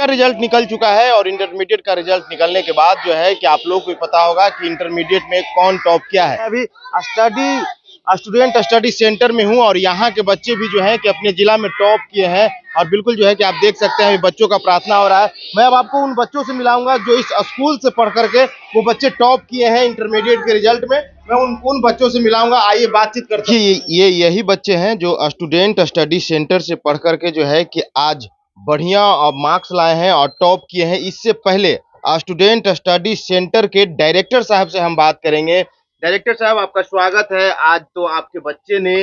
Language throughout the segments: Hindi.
का रिजल्ट निकल चुका है और इंटरमीडिएट का रिजल्ट निकलने के बाद जो है कि आप लोगों को पता होगा कि इंटरमीडिएट में कौन टॉप किया है। अभी स्टूडेंट स्टडी सेंटर में हूं और यहाँ के बच्चे भी जो है कि अपने जिला में टॉप किए हैं और बिल्कुल जो है कि आप देख सकते हैं बच्चों का प्रार्थना हो रहा है। मैं अब आपको उन बच्चों से मिलाऊंगा जो इस स्कूल से पढ़ करके वो बच्चे टॉप किए हैं इंटरमीडिएट के रिजल्ट में। मैं उन बच्चों से मिलाऊंगा, आइए बातचीत करते हैं। ये यही बच्चे हैं जो स्टूडेंट स्टडी सेंटर से पढ़ करके जो है कि आज बढ़िया मार्क्स लाए हैं और टॉप किए हैं। इससे पहले स्टूडेंट स्टडी सेंटर के डायरेक्टर साहब से हम बात करेंगे। डायरेक्टर साहब, आपका स्वागत है। आज तो आपके बच्चे ने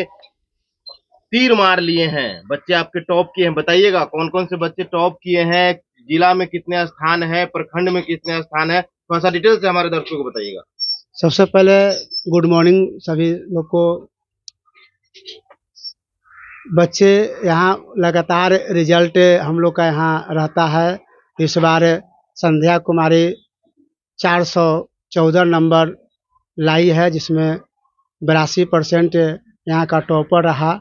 तीर मार लिए हैं, बच्चे आपके टॉप किए हैं। बताइएगा कौन कौन से बच्चे टॉप किए हैं, जिला में कितने स्थान है, प्रखंड में कितने स्थान है, थोड़ा सा डिटेल से हमारे दर्शकों को बताइएगा। सबसे पहले गुड मॉर्निंग सभी लोग को। बच्चे यहाँ लगातार रिजल्ट हम लोग का यहाँ रहता है। इस बार संध्या कुमारी 414 नंबर लाई है, जिसमें 82% यहाँ का टॉपर रहा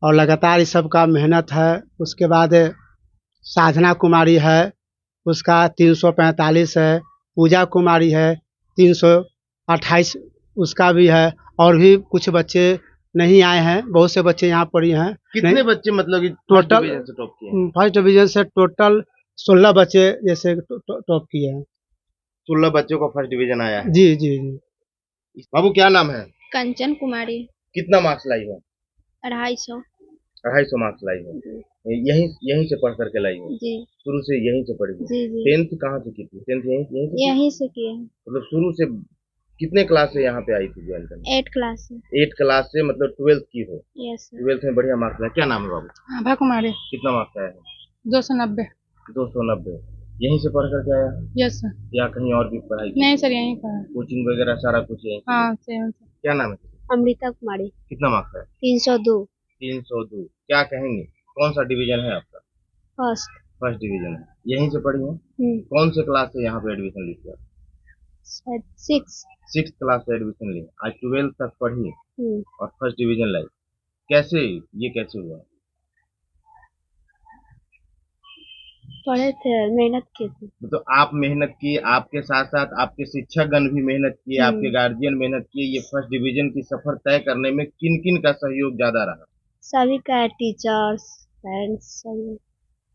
और लगातार इस सब का मेहनत है। उसके बाद साधना कुमारी है, उसका 345 है। पूजा कुमारी है 328 उसका भी है। और भी कुछ बच्चे नहीं आए हैं, बहुत से बच्चे यहाँ पर ही हैं। कितने बच्चे मतलब टोटल फर्स्ट डिवीजन से टोटल 16 बच्चे जैसे टॉप किए हैं। 16 बच्चों का फर्स्ट डिवीजन आया है। जी जी जी। बाबू क्या नाम है? कंचन कुमारी। कितना मार्क्स लाई हो? 250। 250 मार्क्स लाई हो। यहीं से पढ़ करके लाई हो? जी। शुरू से यहीं से पढ़ी हो? जी जी। 10th कहाँ से की थी? 10th यहीं से किए हैं। मतलब शुरू से कितने क्लास से यहाँ पे आई थी ज्वाइन करने? 8 क्लास से। 8 क्लास से मतलब 12th की हो? यस। 12th में बढ़िया मार्क्स आया। क्या नाम है बाबू? आभा कुमारी। कितना मार्क्स आया है? 290। 290। यहीं से पढ़ करके आया? Yes sir. या कहीं और भी पढ़ाई की? नहीं सर, यहीं पर। कोचिंग वगैरह सारा कुछ है? हाँ सेवन सर। क्या नाम है? अमृता कुमारी। कितना मार्क्स है? 302। 302। क्या कहेंगे, कौन सा डिवीजन है आपका? फर्स्ट डिवीजन है। यहीं से पढ़ी है? कौन से क्लास से यहाँ पे एडमिशन ली थी? 6th क्लास से एडमिशन ली। आज 12th तक पढ़ी और फर्स्ट डिवीजन लाई। कैसे हुआ? पढ़े थे, मेहनत की थी। तो आप मेहनत की, आपके साथ साथ आपके शिक्षकगण भी मेहनत किए, आपके गार्जियन मेहनत किए। ये फर्स्ट डिवीजन की सफर तय करने में किन किन का सहयोग ज्यादा रहा? सभी का, टीचर्स, पेरेंट्स,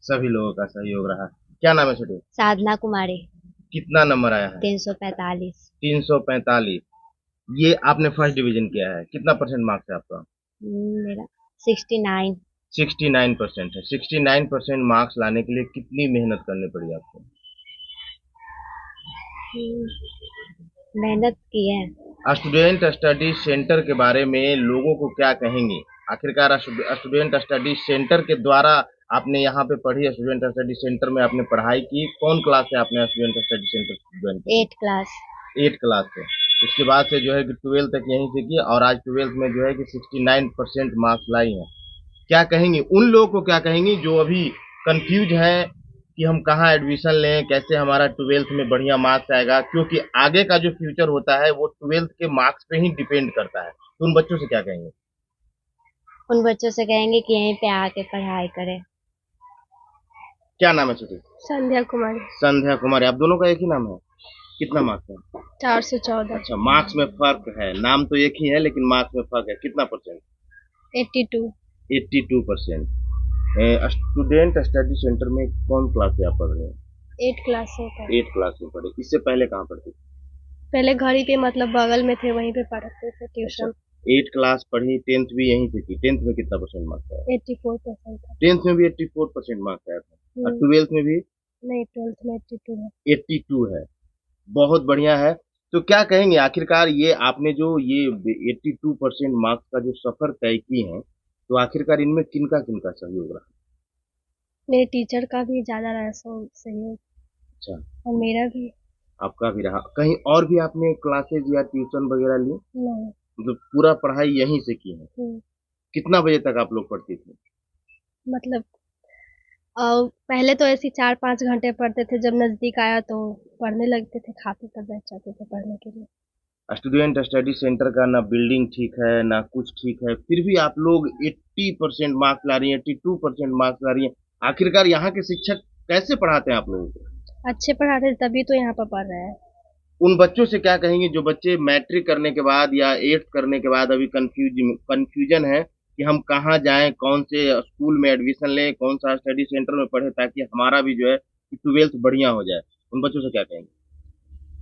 सभी लोगों का सहयोग रहा। क्या नाम है छोटे? साधना कुमारी। कितना नंबर आया है? 345। 345। ये आपने फर्स्ट डिवीजन किया है। कितना % मार्क्स है आपका? मेरा 69। 69% है। 69% मार्क्स लाने के लिए कितनी मेहनत करनी पड़ी आपको? मेहनत की है। स्टूडेंट स्टडी सेंटर के बारे में लोगों को क्या कहेंगे? आखिरकार स्टूडेंट स्टडी सेंटर के द्वारा आपने यहाँ पे पढ़ी, स्टूडेंट स्टडी सेंटर में आपने पढ़ाई की। कौन क्लास से आपने स्टूडेंट स्टडी सेंटर ज्वाइन किया? 8 क्लास। 8 क्लास से। उसके बाद से जो है कि 12th तक यहीं से की और आज 12th में जो है कि 69% मार्क्स लाई हैं। क्या कहेंगी उन लोगों को, क्या कहेंगी जो अभी कंफ्यूज है कि हम कहाँ एडमिशन लें, कैसे हमारा 12th में बढ़िया मार्क्स आएगा? क्योंकि आगे का जो फ्यूचर होता है वो 12th के मार्क्स पे ही डिपेंड करता है। तो उन बच्चों से क्या कहेंगे? उन बच्चों से कहेंगे कि यहीं पे आके पढ़ाई करें। क्या नाम है छोटी? संध्या कुमारी। संध्या कुमारी। आप दोनों का एक ही नाम है? कितना मार्क्स है? 414। अच्छा, मार्क्स में फर्क है, नाम तो एक ही है लेकिन मार्क्स में फर्क है। कितना %? 82। 82%। स्टूडेंट स्टडी सेंटर में कौन क्लास से आप पढ़ रहे हैं? 8 क्लास से। 8 क्लास में पढ़े। इससे पहले कहाँ पढ़ते थे? पहले घर ही पे, मतलब बगल में थे, वहीं पे पढ़ते थे ट्यूशन। 8 क्लास पढ़ी, 10th भी यहीं से की। 10th में कितना % मार्क्स आया? 84% था। 10th में भी 84% मार्क्स आया था और 12th में भी? नहीं, 12th में 82 है। 82 है। बहुत बढ़िया है। तो क्या कहेंगे आखिरकार ये आपने जो ये 82% मार्क्स का जो सफर तय की है, तो आखिरकार इनमें किनका सहयोग रहा? मेरे टीचर का भी ज्यादा रहा सहयोग। अच्छा। और मेरा भी। आपका भी रहा। कहीं और भी आपने क्लासेज या ट्यूशन वगैरह ली? नहीं। मतलब पूरा पढ़ाई यहीं से की है? कितना बजे तक आप लोग पढ़ती थी? मतलब पहले तो ऐसे 4-5 घंटे पढ़ते थे, जब नजदीक आया तो पढ़ने लगते थे, खाते तब बैठ जाते थे पढ़ने के लिए। स्टूडेंट स्टडी सेंटर का ना बिल्डिंग ठीक है ना कुछ ठीक है, फिर भी आप लोग 80% मार्क्स ला रही हैं, 82% मार्क्स ला रही हैं। आखिरकार यहाँ के शिक्षक कैसे पढ़ाते हैं आप लोगों को? अच्छे पढ़ाते थे तभी तो यहाँ पर पढ़ रहे हैं। उन बच्चों से क्या कहेंगे जो बच्चे मैट्रिक करने के बाद या 8th करने के बाद अभी कंफ्यूजन है कि हम कहाँ जाएं, कौन से स्कूल में एडमिशन लें, कौन सा स्टडी सेंटर में पढ़े ताकि हमारा भी जो है 12th बढ़िया हो जाए, उन बच्चों से क्या कहेंगे?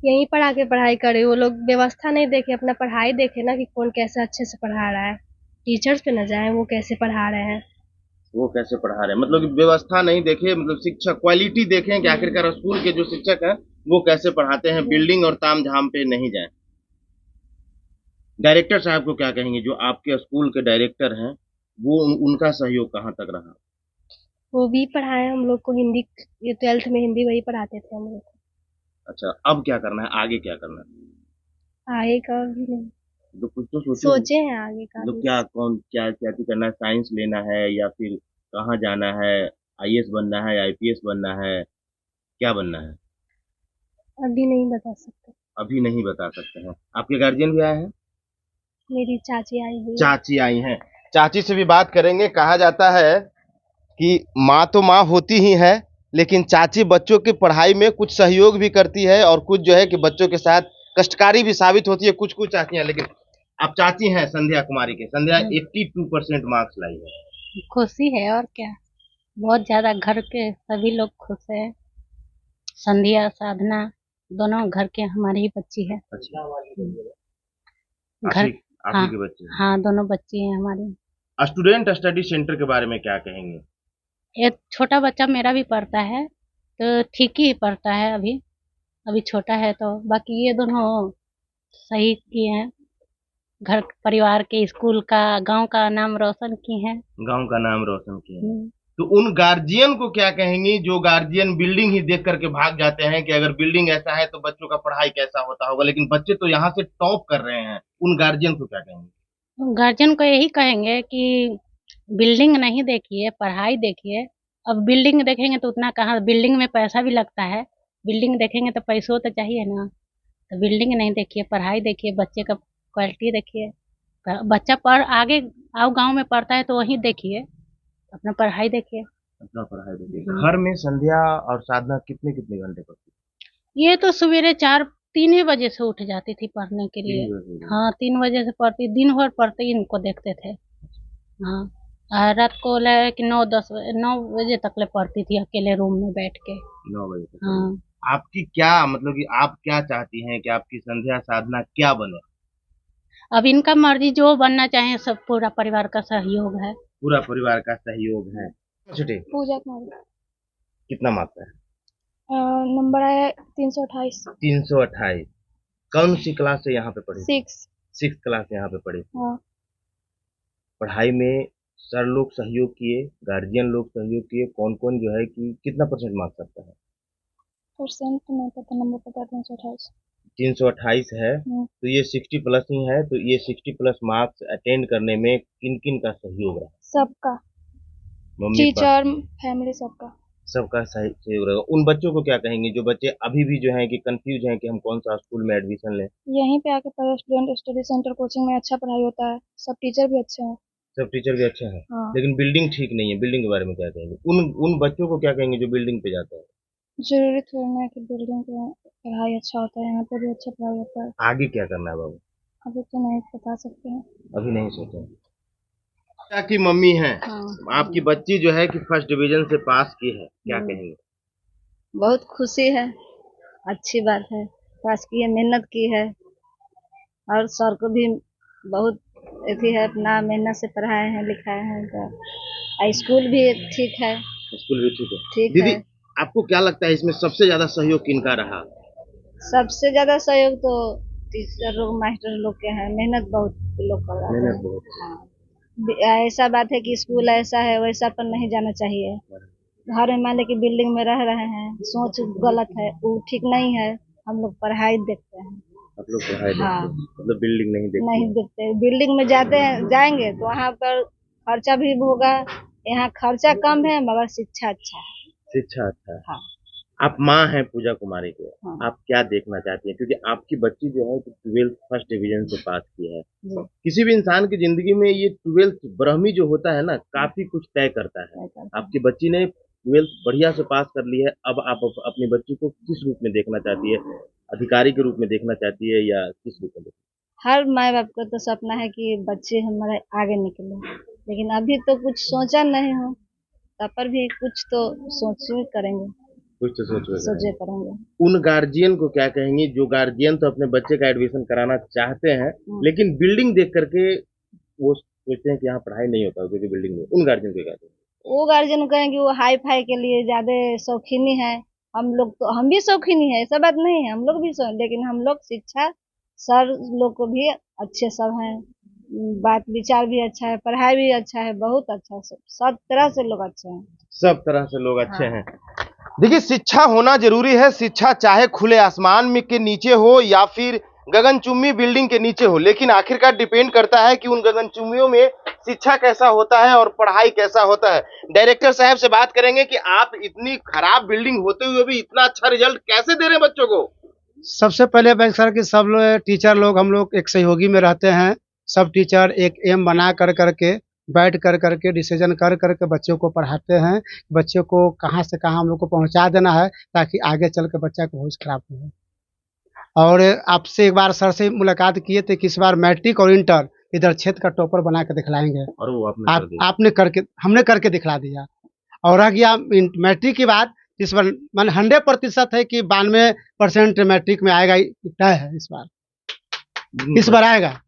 यहीं पर आके पढ़ाई करे, वो लोग व्यवस्था नहीं देखे, अपना पढ़ाई देखे ना कि कौन कैसे अच्छे से पढ़ा रहा है। टीचर्स पे न जाए वो कैसे पढ़ा रहे हैं। वो कैसे पढ़ा रहे हैं, मतलब कि व्यवस्था नहीं देखे, मतलब शिक्षा क्वालिटी देखें कि आखिरकार स्कूल के जो शिक्षक हैं वो कैसे पढ़ाते हैं, बिल्डिंग और ताम झाम पे नहीं जाए। डायरेक्टर साहब को क्या कहेंगे जो आपके स्कूल के डायरेक्टर हैं, वो उनका सहयोग कहाँ तक रहा? वो भी पढ़ाए हम लोग को हिंदी, ये 12th में हिंदी वही पढ़ाते थे हम लोग को। अच्छा, अब क्या करना है, आगे क्या करना है? आगे का भी नहीं तो कुछ तो सोचे सोचे हैं, आगे का तो भी। क्या कौन क्या क्या करना है, साइंस लेना है या फिर कहाँ जाना है, आईएएस बनना है, आईपीएस बनना है, क्या बनना है? अभी नहीं बता सकते। अभी नहीं बता सकते हैं। आपके गार्जियन भी आए हैं? मेरी चाची आई हुई है। चाची आई हैं, चाची से भी बात करेंगे। कहा जाता है कि माँ तो माँ होती ही है, लेकिन चाची बच्चों की पढ़ाई में कुछ सहयोग भी करती है और कुछ जो है कि बच्चों के साथ कष्टकारी भी साबित होती है, कुछ कुछ चाचियां। लेकिन आप चाची हैं संध्या कुमारी के, संध्या 82% मार्क्स लाई है। खुशी है और क्या, बहुत ज्यादा। घर के सभी लोग खुश है। संध्या, साधना दोनों घर के हमारी ही बच्ची है। अच्छा, घर आप हाँ ही के बच्चे हैं। हाँ, दोनों बच्ची हैं हमारी। स्टूडेंट स्टडी सेंटर के बारे में क्या कहेंगे? एक छोटा बच्चा मेरा भी पढ़ता है, तो ठीक ही पढ़ता है। अभी छोटा है, तो बाकी ये दोनों सही किए हैं। घर परिवार के, स्कूल का, गांव का नाम रोशन किए हैं। गांव का नाम रोशन किया है। तो उन गार्जियन को क्या कहेंगी जो गार्जियन बिल्डिंग ही देख करके भाग जाते हैं कि अगर बिल्डिंग ऐसा है तो बच्चों का पढ़ाई कैसा होता होगा, लेकिन बच्चे तो यहाँ से टॉप कर रहे हैं, उन गार्जियन को क्या कहेंगे? गार्जियन को यही कहेंगे कि बिल्डिंग नहीं देखिए, पढ़ाई देखिए। अब बिल्डिंग देखेंगे तो उतना कहाँ, बिल्डिंग में पैसा भी लगता है। बिल्डिंग देखेंगे तो पैसों तो चाहिए ना। तो बिल्डिंग नहीं देखिए, पढ़ाई देखिए, बच्चे का क्वालिटी देखिए। बच्चा पढ़ आगे आओ गांव में पढ़ता है तो वहीं देखिए, अपना पढ़ाई देखिए। अपना पढ़ाई देखिए। घर में संध्या और साधना कितने कितने घंटे पढ़ती? ये तो सवेरे 4-3 ही बजे से उठ जाती थी पढ़ने के लिए। 3 बजे? हाँ, 3 बजे से पढ़ती, दिन भर पढ़ते ही इनको देखते थे। हाँ, रात को कि 9 बजे तक ले पढ़ती थी अकेले रूम में बैठ के। 9 बजे तक? हाँ, आपकी क्या मतलब कि आप क्या चाहती हैं कि आपकी संध्या साधना क्या बने? अब इनका मर्जी, जो बनना चाहे, सब पूरा परिवार का सहयोग है। पूरा परिवार का सहयोग है। छुट्टी पूजा कुमारी। कितना मार्क्स है? नंबर है 328। 328। कौन सी क्लास से यहाँ पे पढ़ी? 6। 6th क्लास से यहाँ पे पढ़ी। हाँ। पढ़ाई में सर लोग सहयोग किए, गार्जियन लोग सहयोग किए, कौन कौन जो है कि कितना परसेंट मार्क्स आता है? परसेंट नहीं पता, नंबर पता। 328। 328 है तो ये 60 प्लस ही है, तो ये 60 प्लस मार्क्स अटेंड करने में किन किन का सहयोग रहा? सबका, मम्मी टीचर, फैमिली, सबका। सबका सहयोग रहेगा। उन बच्चों को क्या कहेंगे जो बच्चे अभी भी जो है कि कंफ्यूज हैं कि हम कौन सा स्कूल में एडमिशन लें? यहीं पे आके पढ़े, स्टूडेंट स्टडी सेंटर कोचिंग में अच्छा पढ़ाई होता है, सब टीचर भी अच्छे हैं। सब टीचर भी अच्छे हैं। हाँ। लेकिन बिल्डिंग ठीक नहीं है, बिल्डिंग के बारे में क्या कहेंगे? उन बच्चों को क्या कहेंगे जो बिल्डिंग पे जाते हैं? जरूरी थोड़ी है कि बिल्डिंग पे पढ़ाई अच्छा होता है, यहाँ पे भी अच्छा पढ़ाई होता है। आगे क्या करना है बाबू? अभी तो नहीं बता सकते हैं। अभी नहीं सोचे। क्या की मम्मी है, आपकी बच्ची जो है कि फर्स्ट डिवीजन से पास की है, क्या कहेंगे? बहुत खुशी है, अच्छी बात है। पास की है, मेहनत की है, और सर को भी बहुत अथी है, अपना मेहनत से पढ़ाए हैं, लिखाए हैं। तो स्कूल भी ठीक है। स्कूल भी ठीक है। ठीक दीदी, है। आपको क्या लगता है इसमें सबसे ज्यादा सहयोग किनका रहा? सबसे ज्यादा सहयोग तो टीचर लोग, मास्टर लोग के हैं। मेहनत बहुत लोग कर रहे मेहनत हैं। बहुत। हाँ, ऐसा बात है कि स्कूल ऐसा है वैसा पर नहीं जाना चाहिए। घर में मान ले कि बिल्डिंग में रह रहे हैं, सोच गलत है, वो ठीक नहीं है। हम लोग पढ़ाई देखते हैं। आप लोग पढ़ाई देखते हाँ। हैं, मतलब बिल्डिंग नहीं देखते? नहीं देखते। बिल्डिंग में जाएंगे तो वहाँ पर खर्चा भी होगा। यहाँ खर्चा कम है मगर शिक्षा अच्छा है। शिक्षा अच्छा है। हाँ। आप माँ हैं पूजा कुमारी के, हाँ। आप क्या देखना चाहती हैं? क्योंकि आपकी बच्ची जो है 12th फर्स्ट डिवीजन से पास की है। किसी भी इंसान की जिंदगी में ये 12th ब्रह्मी जो होता है ना, काफी कुछ तय करता है। आपकी बच्ची ने ट्वेल्थ बढ़िया से पास कर ली है, अब आप अपनी बच्ची को किस रूप में देखना चाहती है? अधिकारी के रूप में देखना चाहती है या किस रूप में? हर माँ बाप का तो सपना है कि बच्चे हमारे आगे निकले, लेकिन अभी तो कुछ सोचा नहीं हो, तब पर भी कुछ तो सोचे करेंगे, कुछ तो सोचे करेंगे। उन गार्जियन को क्या कहेंगे जो गार्जियन तो अपने बच्चे का एडमिशन कराना चाहते हैं, लेकिन बिल्डिंग देख करके वो सोचते हैं कि यहाँ पढ़ाई नहीं होता क्योंकि बिल्डिंग नहीं, उन गार्जियन को क्या कहेंगे? वो गार्जियन कहेंगे वो हाई फाई के लिए ज्यादा शौकीनी है, हम लोग तो हम भी शौकीनी है, ऐसा बात नहीं है, हम लोग भी लेकिन हम लोग शिक्षा सर लोग को भी अच्छे सब हैं, बात विचार भी अच्छा है, पढ़ाई भी अच्छा है, बहुत अच्छा है, सब तरह से लोग अच्छे हैं, सब तरह से लोग अच्छे हैं। देखिए, शिक्षा होना जरूरी है। शिक्षा चाहे खुले आसमान में के नीचे हो या फिर गगनचुंबी बिल्डिंग के नीचे हो, लेकिन आखिरकार डिपेंड करता है कि उन गगनचुंबियों में शिक्षा कैसा होता है और पढ़ाई कैसा होता है। डायरेक्टर साहब से बात करेंगे कि आप इतनी खराब बिल्डिंग होते हुए भी इतना अच्छा रिजल्ट कैसे दे रहे हैं बच्चों को? सबसे पहले बैंक सर कि सब लोग टीचर लोग हम लोग एक सहयोगी में रहते हैं। सब टीचर एक एम बना कर करके बैठ कर करके डिसीजन कर करके बच्चों को पढ़ाते हैं। बच्चों को कहाँ से कहाँ हम लोग को पहुंचा देना है ताकि आगे चल के बच्चा का भविष्य खराब हो। और आपसे एक बार सर से मुलाकात किए थे कि इस बार मैट्रिक और इंटर इधर क्षेत्र का टॉपर बना के दिखलाएंगे, और वो आपने करके हमने करके दिखला दिया। और रह गया मैट्रिक की बात, इस बार मान 100% है कि 92% मैट्रिक में आएगा, तय है इस बार आएगा।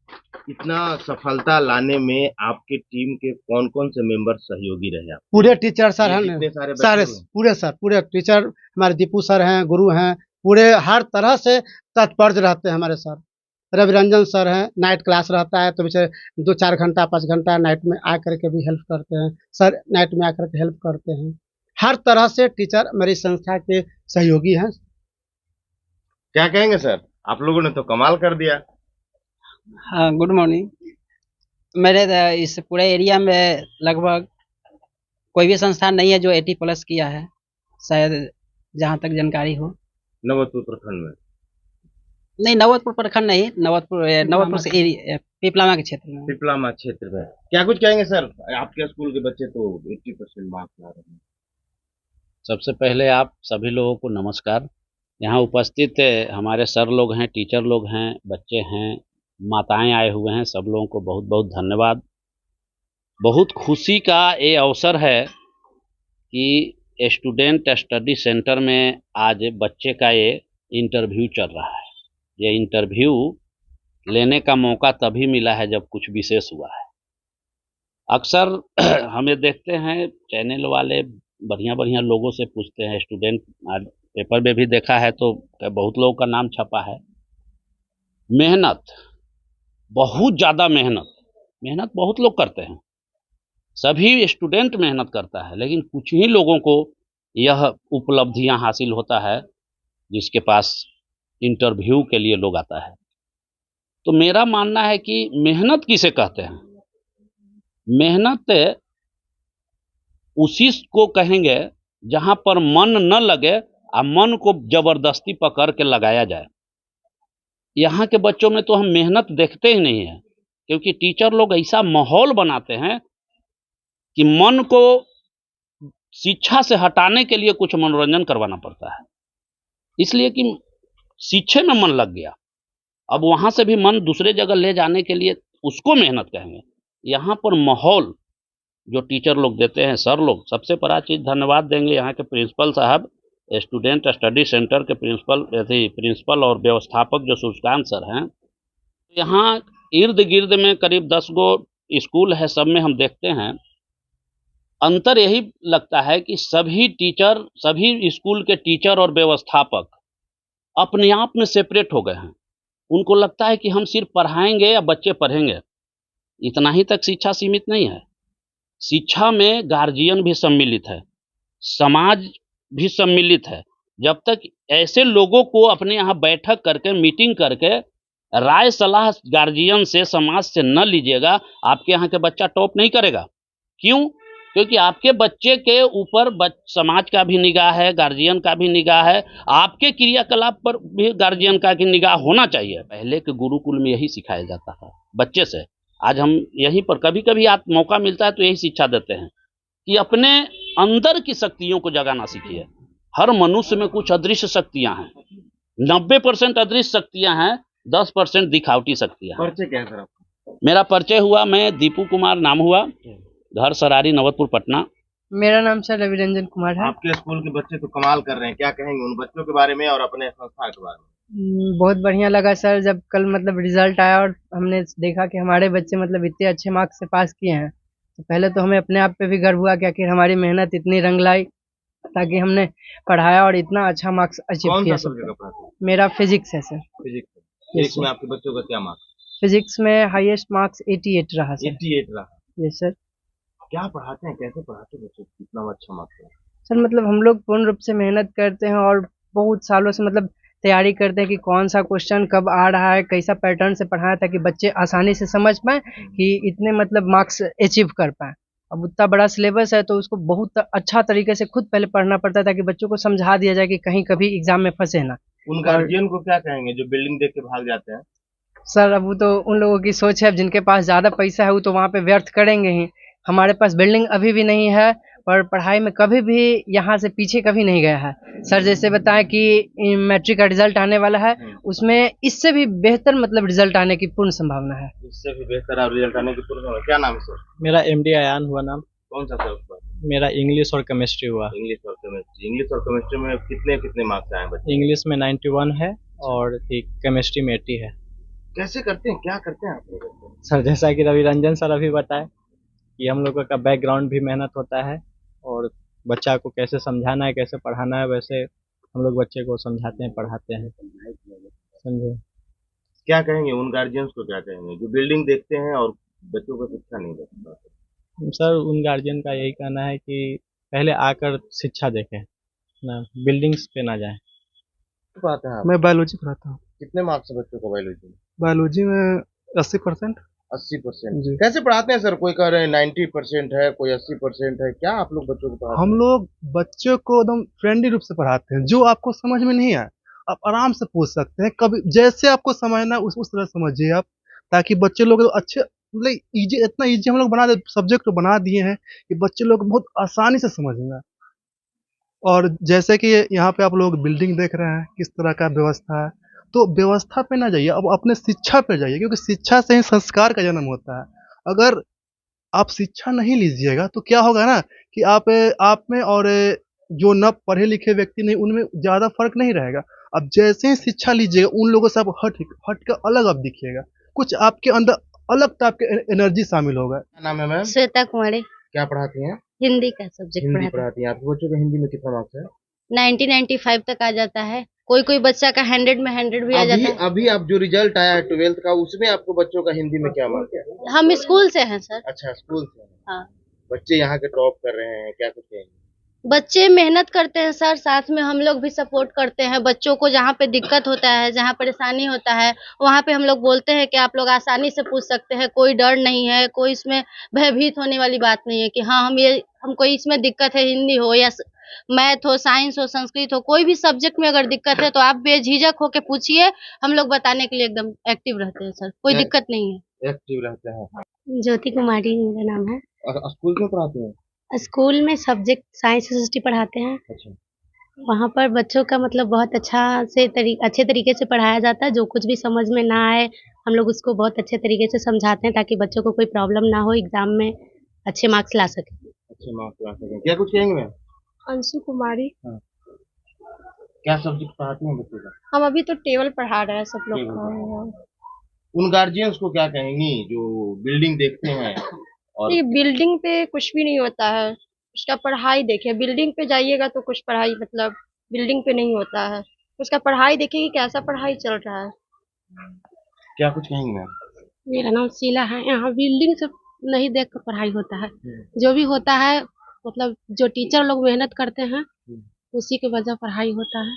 इतना सफलता लाने में आपके टीम के कौन कौन से मेंबर सहयोगी रहे? आप पूरे टीचर सर हैं, जितने सारे सारे पूरे टीचर हमारे दीपू सर हैं, गुरु हैं, पूरे हर तरह से तत्पर रहते हैं हमारे सर। रवि रंजन सर हैं, नाइट क्लास रहता है तो बेचारे 2-4 घंटा 5 घंटा नाइट में आ करके भी हेल्प करते हैं। सर नाइट में आकर के हेल्प करते हैं। हर तरह से टीचर मेरी संस्था के सहयोगी हैं। क्या कहेंगे सर, आप लोगों ने तो कमाल कर दिया। हाँ, गुड मॉर्निंग। मेरे इस पूरे एरिया में लगभग कोई भी संस्थान नहीं है जो 80+ किया है, शायद जहाँ तक जानकारी हो। नवतपुर प्रखंड में नहीं, नवतपुर प्रखंड नहीं, नवतपुर से पिपलामा के क्षेत्र में। पिपलामा क्षेत्र में क्या कुछ कहेंगे सर? आपके स्कूल के बच्चे तो 80% मार्क्स ला रहे हैं। सबसे पहले आप सभी लोगों को नमस्कार। यहाँ उपस्थित हमारे सर लोग हैं, टीचर लोग हैं, बच्चे हैं, माताएं आए हुए हैं, सब लोगों को बहुत बहुत धन्यवाद। बहुत खुशी का ये अवसर है कि स्टूडेंट स्टडी सेंटर में आज बच्चे का ये इंटरव्यू चल रहा है। ये इंटरव्यू लेने का मौका तभी मिला है जब कुछ विशेष हुआ है। अक्सर हमें देखते हैं चैनल वाले बढ़िया बढ़िया लोगों से पूछते हैं, स्टूडेंट आज पेपर में भी देखा है तो बहुत लोगों का नाम छपा है। मेहनत, बहुत ज़्यादा मेहनत बहुत लोग करते हैं, सभी स्टूडेंट मेहनत करता है, लेकिन कुछ ही लोगों को यह उपलब्धियां हासिल होता है जिसके पास इंटरव्यू के लिए लोग आता है। तो मेरा मानना है कि मेहनत किसे कहते हैं? मेहनत उसी को कहेंगे जहां पर मन न लगे और मन को जबरदस्ती पकड़ के लगाया जाए। यहाँ के बच्चों में तो हम मेहनत देखते ही नहीं है, क्योंकि टीचर लोग ऐसा माहौल बनाते हैं कि मन को शिक्षा से हटाने के लिए कुछ मनोरंजन करवाना पड़ता है, इसलिए कि शिक्षा में मन लग गया, अब वहां से भी मन दूसरे जगह ले जाने के लिए उसको मेहनत कहेंगे। यहाँ पर माहौल जो टीचर लोग देते हैं, सर लोग, सबसे बड़ा चीज धन्यवाद देंगे यहाँ के प्रिंसिपल साहब, स्टूडेंट स्टडी सेंटर के प्रिंसिपल और व्यवस्थापक जो सूर्यकांत सर हैं। यहाँ इर्द गिर्द में करीब 10 गो स्कूल है, सब में हम देखते हैं अंतर यही लगता है कि सभी टीचर, सभी स्कूल के टीचर और व्यवस्थापक अपने आप में सेपरेट हो गए हैं। उनको लगता है कि हम सिर्फ पढ़ाएंगे या बच्चे पढ़ेंगे, इतना ही तक शिक्षा सीमित नहीं है। शिक्षा में गार्जियन भी सम्मिलित है, समाज भी सम्मिलित है। जब तक ऐसे लोगों को अपने यहाँ बैठक करके, मीटिंग करके राय सलाह गार्जियन से, समाज से न लीजिएगा, आपके यहाँ के बच्चा टॉप नहीं करेगा। क्यों? क्योंकि आपके बच्चे के ऊपर समाज का भी निगाह है, गार्जियन का भी निगाह है, आपके क्रियाकलाप पर भी गार्जियन का की निगाह होना चाहिए। पहले के गुरुकुल में यही सिखाया जाता था बच्चे से। आज हम यहीं पर कभी कभी आप मौका मिलता है तो यही शिक्षा देते हैं कि अपने अंदर की शक्तियों को जगाना सीखिए। हर मनुष्य में कुछ अदृश्य शक्तियां हैं, 90% अदृश्य शक्तियां हैं, 10% दिखावटी शक्तियां हैं। परिचय क्या है सर आपका? मेरा परिचय हुआ, मैं दीपू कुमार नाम हुआ, घर सरारी नवतपुर पटना। मेरा नाम सर रवि रंजन कुमार है। आपके स्कूल के बच्चे तो कमाल कर रहे हैं, क्या कहेंगे उन बच्चों के बारे में और अपने संस्था के बारे में? बहुत बढ़िया लगा सर, जब कल मतलब रिजल्ट आया और हमने देखा कि हमारे बच्चे मतलब इतने अच्छे मार्क्स से पास किए हैं, तो पहले तो हमें अपने आप पे भी गर्व हुआ कि आखिर हमारी मेहनत इतनी रंग लाई, ताकि हमने पढ़ाया और इतना अच्छा मार्क्स अचीव कौन किया। सा सब्जेक्ट पढ़ाते हैं? मेरा फिजिक्स है सर। फिजिक्स में आपके बच्चों का क्या मार्क्स? फिजिक्स में हाईएस्ट मार्क्स 88 रहा सर। 88 रहा। Yes sir. क्या पढ़ाते हैं, कैसे पढ़ाते हैं बच्चों को, कितना अच्छा मार्क्स है? सर मतलब हम लोग पूर्ण रूप से मेहनत करते हैं और बहुत सालों से मतलब तैयारी करते हैं कि कौन सा क्वेश्चन कब आ रहा है, कैसा पैटर्न से पढ़ाएं, ताकि बच्चे आसानी से समझ पाएं कि इतने मतलब मार्क्स अचीव कर पाएं। अब उतना बड़ा सिलेबस है तो उसको बहुत अच्छा तरीके से खुद पहले पढ़ना पड़ता है, ताकि बच्चों को समझा दिया जाए कि कहीं कभी एग्जाम में फंसे ना। उन गार्जियन को क्या कहेंगे जो बिल्डिंग देख के भाग जाते हैं? सर अब वो तो उन लोगों की सोच है, अब जिनके पास ज़्यादा पैसा है वो तो वहाँ पे व्यर्थ करेंगे ही। हमारे पास बिल्डिंग अभी भी नहीं है और पढ़ाई में कभी भी यहाँ से पीछे कभी नहीं गया है। सर जैसे बताएं कि मैट्रिक का रिजल्ट आने वाला है, उसमें इससे भी बेहतर मतलब रिजल्ट आने की पूर्ण संभावना है। इससे भी बेहतर आप रिजल्ट आने की पूर्ण संभावना। क्या नाम है सर? मेरा MD अयान हुआ नाम। कौन सा सर उसका? मेरा इंग्लिश और केमिस्ट्री हुआ। इंग्लिश और केमिस्ट्री। इंग्लिश और केमिस्ट्री में कितने कितने मार्क्स आए बच्चे? इंग्लिश में 91 है और केमिस्ट्री में 80 है। कैसे करते हैं, क्या करते हैं आप लोग? सर जैसा कि रवि रंजन सर अभी बताए कि हम लोगों का बैकग्राउंड भी मेहनत होता है और बच्चा को कैसे समझाना है, कैसे पढ़ाना है, वैसे हम लोग बच्चे को समझाते हैं, पढ़ाते हैं। समझे? क्या कहेंगे उन गार्जियंस को, क्या कहेंगे जो बिल्डिंग देखते हैं और बच्चों को शिक्षा नहीं देते? सर उन गार्जियन का यही कहना है कि पहले आकर शिक्षा देखें ना, बिल्डिंग्स पे ना जाएं। पढ़ाते हैं आप? मैं बायोलॉजी पढ़ाता हूँ। कितने मार्क्स है बच्चों को बायोलॉजी में? बायोलॉजी में 80%। 80%। जी। कैसे पढ़ाते हैं सर? कोई कह रहे हैं 90% है, कोई 80% है, क्या आप लोग बच्चों को पढ़ाते हैं? हम लोग बच्चों को एकदम फ्रेंडली रूप से पढ़ाते हैं। जो आपको समझ में नहीं आए आप आराम से पूछ सकते हैं, कभी जैसे आपको समझना है उस तरह समझिए आप, ताकि बच्चे लोग अच्छे मतलब इजी, इतना इजी हम लोग बना दे सब्जेक्ट को बना दिए हैं कि बच्चे लोग बहुत आसानी से समझ में आए। और जैसे कि यहाँ पे आप लोग बिल्डिंग देख रहे हैं किस तरह का व्यवस्था है, तो व्यवस्था पे ना जाइए, अब अपने शिक्षा पे जाइए, क्योंकि शिक्षा से ही संस्कार का जन्म होता है। अगर आप शिक्षा नहीं लीजिएगा तो क्या होगा ना कि आप में और जो न पढ़े लिखे व्यक्ति नहीं, उनमें ज़्यादा फर्क नहीं रहेगा। अब जैसे ही शिक्षा लीजिएगा उन लोगों से आप हट कर अलग आप दिखिएगा, कुछ आपके अंदर अलग टाइप के एनर्जी शामिल होगा। क्या नाम है मैम? श्वेता कुमारी। क्या पढ़ाती हैं? हिंदी का सब्जेक्ट हिंदी पढ़ाती हैं। आपके बच्चों का हिंदी में कितना मार्क्स है? 90-95 तक आ जाता है। कोई कोई बच्चा का 100 में 100 भी आ जाता है। अभी आप जो रिजल्ट आया है 12th का, उसमें आपको बच्चों का हिंदी में क्या मार्क्स है? हम स्कूल से हैं सर। अच्छा, स्कूल से हैं। हाँ। बच्चे यहाँ के टॉप कर रहे हैं, क्या कुछ कहेंगे? बच्चे मेहनत करते हैं सर, साथ में हम लोग भी सपोर्ट करते हैं बच्चों को। जहाँ पे दिक्कत होता है, जहाँ परेशानी होता है, वहाँ पे हम लोग बोलते हैं कि आप लोग आसानी से पूछ सकते हैं, कोई डर नहीं है, कोई इसमें भयभीत होने वाली बात नहीं है कि हाँ हमको इसमें दिक्कत है, हिंदी हो या मैथ हो, साइंस हो, संस्कृत हो, कोई भी सब्जेक्ट में अगर दिक्कत है तो आप बेझिझक होके पूछिए, हम लोग बताने के लिए एकदम एक्टिव रहते हैं सर, कोई दिक्कत नहीं है। एक्टिव रहते हैं। ज्योति कुमारी मेरा नाम है। स्कूल में पढ़ाते हैं? स्कूल में सब्जेक्ट साइंस सोसाइटी पढ़ाते हैं। अच्छा। वहाँ पर बच्चों का मतलब बहुत अच्छे तरीके से पढ़ाया जाता है। जो कुछ भी समझ में ना आए हम लोग उसको बहुत अच्छे तरीके से समझाते हैं, ताकि बच्चों को कोई प्रॉब्लम ना हो, एग्जाम में अच्छे मार्क्स ला सके। अच्छे मार्क्स ला सकें। क्या कुछ कहेंगे मैम? अंशु कुमारी। क्या सब्जेक्ट पढ़ाते हैं बच्चों का? हम अभी तो टेबल पढ़ा रहे हैं सब लोग को। उन गार्जियंस को क्या कहेंगी जो बिल्डिंग देखते हैं? और ये बिल्डिंग पे कुछ भी नहीं होता है, उसका पढ़ाई देखिए। बिल्डिंग पे जाइएगा तो कुछ पढ़ाई मतलब बिल्डिंग पे नहीं होता है, उसका पढ़ाई देखिए कि कैसा पढ़ाई चल रहा है। क्या कुछ कहेंगे मैम? मेरा नाम शीला है। यहाँ बिल्डिंग से नहीं देख कर पढ़ाई होता है, जो भी होता है मतलब जो टीचर लोग मेहनत करते हैं उसी की वजह पढ़ाई होता है।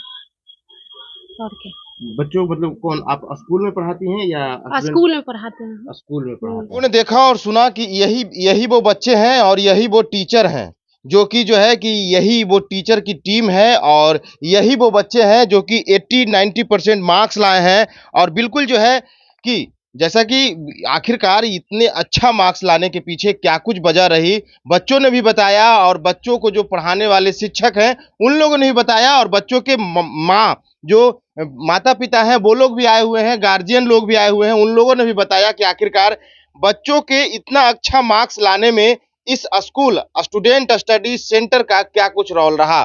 और क्या बच्चों मतलब कौन, आप स्कूल में पढ़ाती हैं या स्कूल में पढ़ाते हैं? स्कूल में पढ़ाते हैं। लोगों ने देखा और सुना कि यही वो बच्चे हैं और यही वो टीचर हैं, जो कि जो है कि यही वो टीचर की टीम है और यही वो बच्चे हैं जो कि 80-90% मार्क्स लाए हैं। और बिल्कुल जो है कि जैसा कि आखिरकार इतने अच्छा मार्क्स लाने के पीछे क्या कुछ वजह रही, बच्चों ने भी बताया और बच्चों को जो पढ़ाने वाले शिक्षक हैं, उन लोगों ने भी बताया और बच्चों के माँ जो माता-पिता हैं, वो लोग भी आए हुए हैं, गार्जियन लोग भी आए हुए हैं, उन लोगों ने भी बताया कि आखिरकार बच्चों के इतना अच्छा मार्क्स लाने में इस स्कूल स्टूडेंट स्टडी सेंटर का क्या कुछ रोल रहा।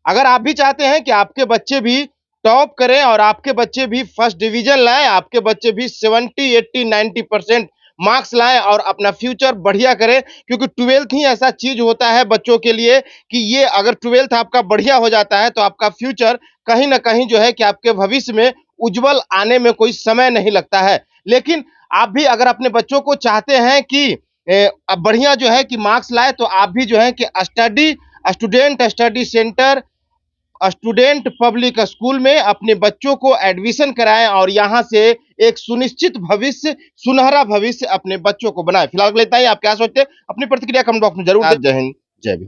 अगर आप भी चाहते हैं कि आपके बच्चे भी टॉप करें और आपके बच्चे भी फर्स्ट डिवीजन लाएं, आपके बच्चे भी 70, 80, 90% मार्क्स लाएं और अपना फ्यूचर बढ़िया करें, क्योंकि 12th ही ऐसा चीज होता है बच्चों के लिए कि ये अगर 12th आपका बढ़िया हो जाता है तो आपका फ्यूचर कहीं ना कहीं जो है कि आपके भविष्य में उज्जवल आने में कोई समय नहीं लगता है। लेकिन आप भी अगर अपने बच्चों को चाहते हैं कि बढ़िया जो है कि मार्क्स लाए, तो आप भी जो है कि student study centre student public school में अपने बच्चों को एडमिशन कराएं और यहां से एक सुनिश्चित भविष्य, सुनहरा भविष्य अपने बच्चों को बनाएं। फिलहाल लेता ही आप क्या सोचते हैं, अपनी प्रतिक्रिया कमेंट बॉक्स में जरूर दें। जय हिंद, जय भीम।